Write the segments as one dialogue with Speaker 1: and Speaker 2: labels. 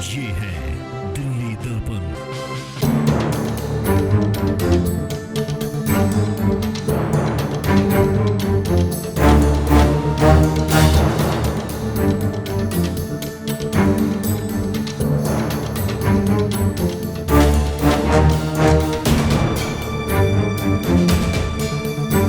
Speaker 1: ये है दिल्ली दर्पण।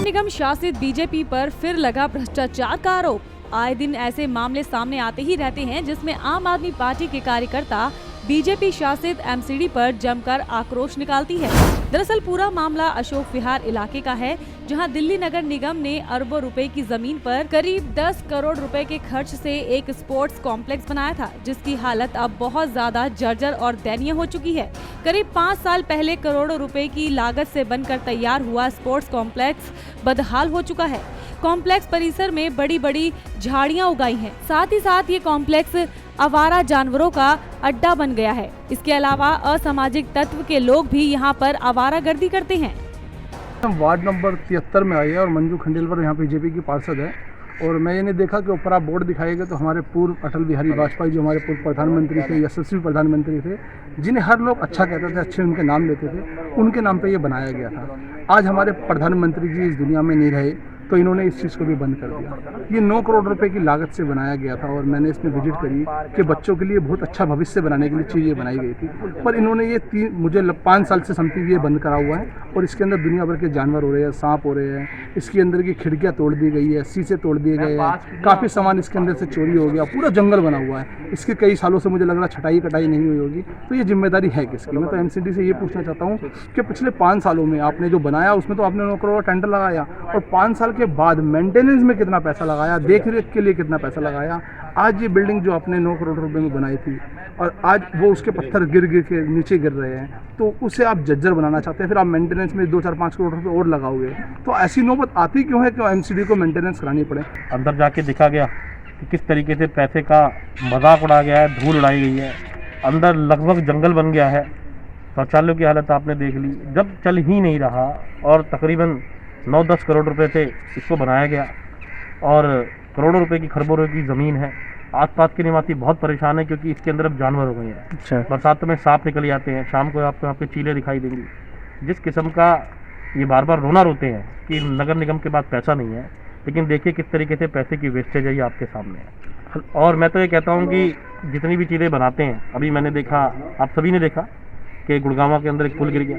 Speaker 2: निगम शासित बीजेपी पर फिर लगा भ्रष्टाचार का आरोप। आए दिन ऐसे मामले सामने आते ही रहते हैं जिसमें आम आदमी पार्टी के कार्यकर्ता बीजेपी शासित एमसीडी पर जमकर आक्रोश निकालती है। दरअसल पूरा मामला अशोक विहार इलाके का है, जहां दिल्ली नगर निगम ने अरबों रुपए की जमीन पर करीब 10 करोड़ रुपए के खर्च से एक स्पोर्ट्स कॉम्प्लेक्स बनाया था, जिसकी हालत अब बहुत ज्यादा जर्जर और दयनीय हो चुकी है। करीब 5 साल पहले करोड़ों रुपए की लागत से बनकर तैयार हुआ स्पोर्ट्स कॉम्प्लेक्स बदहाल हो चुका है। कॉम्प्लेक्स परिसर में बड़ी बड़ी झाड़ियां उगाई हैं। साथ ही साथ ये कॉम्प्लेक्स आवारा जानवरों का अड्डा बन गया है। इसके अलावा असामाजिक तत्व के लोग भी यहाँ पर आवारागर्दी करते हैं।
Speaker 3: हम वार्ड नंबर 73 में आए हैं और मंजू खंडेलवाल यहाँ बीजेपी की पार्षद है, और मैं ये नहीं देखा कि ऊपर आप बोर्ड दिखाएंगे तो हमारे पूर्व अटल बिहारी वाजपेयी जो हमारे पूर्व प्रधानमंत्री थे, यशस्वी प्रधानमंत्री थे, जिन्हें हर लोग अच्छा कहते थे, अच्छे उनके नाम लेते थे, उनके नाम पे ये बनाया गया था। आज हमारे प्रधानमंत्री जी इस दुनिया में नहीं रहे तो इन्होंने इस चीज़ को भी बंद कर दिया। ये 9 करोड़ रुपए की लागत से बनाया गया था और मैंने इसमें विजिट करी कि बच्चों के लिए बहुत अच्छा भविष्य बनाने के लिए चीज़ें बनाई गई थी, पर इन्होंने ये मुझे 5 साल से समथिंग ये बंद करा हुआ है और इसके अंदर दुनिया भर के जानवर हो रहे हैं, सांप हो रहे हैं, इसके अंदर की खिड़कियाँ तोड़ दी गई है, शीशे तोड़ दिए गए हैं, काफ़ी सामान इसके अंदर से चोरी हो गया, पूरा जंगल बना हुआ है। इसके कई सालों से मुझे लग रहा छटाई कटाई नहीं हुई होगी, तो ये जिम्मेदारी है किसकी? मैं तो एमसीडी से ये पूछना चाहता हूँ कि पिछले 5 सालों में आपने जो बनाया उसमें तो आपने 9 करोड़ टेंडर लगाया और 5 साल के बाद मेंटेनेंस में कितना पैसा लगाया, देख रेख के लिए कितना पैसा लगाया। आज ये बिल्डिंग जो आपने 9 करोड़ रुपए में बनाई थी और आज वो उसके पत्थर गिर के नीचे गिर रहे हैं, तो उसे आप जर्जर बनाना चाहते हैं, फिर आप मेंटेनेंस में 2, 4, 5 करोड़ रुपए और लगाओगे, तो ऐसी नौबत आती क्यों है कि एमसीडी को मेंटेनेंस करानी पड़े?
Speaker 4: अंदर जाके देखा गया कि किस तरीके से पैसे का मजाक उड़ा गया है, धूल उड़ाई गई है, अंदर लगभग जंगल बन गया है। शौचालयों की हालत आपने देख ली, जब चल ही नहीं रहा और तकरीबन 9-10 करोड़ रुपए से इसको बनाया गया और करोड़ों रुपए की खरबों रुपए की ज़मीन है। आसपास के निवासी बहुत परेशान है क्योंकि इसके अंदर अब जानवर हो गए हैं।
Speaker 3: अच्छा।
Speaker 4: बरसात में सांप निकल जाते हैं, शाम को आपको यहाँ पे चीलें दिखाई देंगी। जिस किस्म का ये बार बार रोना रोते हैं कि नगर निगम के पास पैसा नहीं है, लेकिन देखिए किस तरीके से पैसे की वेस्टेज है, ये आपके सामने है। और मैं तो ये कहता हूँ कि जितनी भी चीज़ें बनाते हैं, अभी मैंने देखा, आप सभी ने देखा कि गुड़गांव के अंदर एक पुल गिर गया,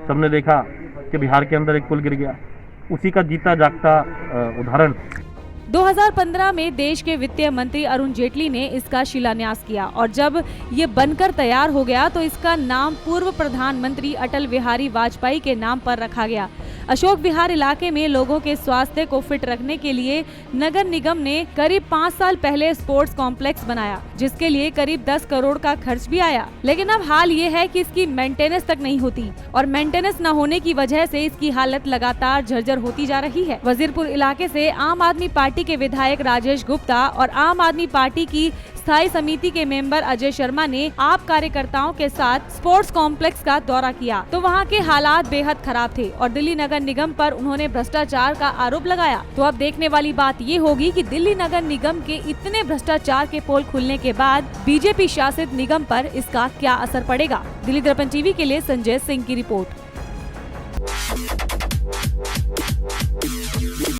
Speaker 4: सबने देखा कि बिहार के अंदर एक पुल गिर गया, उसी का जीता जागता उदाहरण
Speaker 2: 2015 में देश के वित्तीय मंत्री अरुण जेटली ने इसका शिलान्यास किया और जब ये बनकर तैयार हो गया तो इसका नाम पूर्व प्रधानमंत्री अटल बिहारी वाजपेयी के नाम पर रखा गया। अशोक विहार इलाके में लोगों के स्वास्थ्य को फिट रखने के लिए नगर निगम ने करीब 5 साल पहले स्पोर्ट्स कॉम्प्लेक्स बनाया, जिसके लिए करीब 10 करोड़ का खर्च भी आया। लेकिन अब हाल ये है कि इसकी मेंटेनेंस तक नहीं होती और मेंटेनेंस न होने की वजह से इसकी हालत लगातार जर्जर होती जा रही है। वजीरपुर इलाके से आम आदमी पार्टी के विधायक राजेश गुप्ता और आम आदमी पार्टी की स्थायी समिति के मेंबर अजय शर्मा ने आप कार्यकर्ताओं के साथ स्पोर्ट्स कॉम्प्लेक्स का दौरा किया तो वहां के हालात बेहद खराब थे और दिल्ली नगर निगम पर उन्होंने भ्रष्टाचार का आरोप लगाया। तो अब देखने वाली बात ये होगी कि दिल्ली नगर निगम के इतने भ्रष्टाचार के पोल खुलने के बाद बीजेपी शासित निगम पर इसका क्या असर पड़ेगा। दिल्ली दर्पण टीवी के लिए संजय सिंह की रिपोर्ट।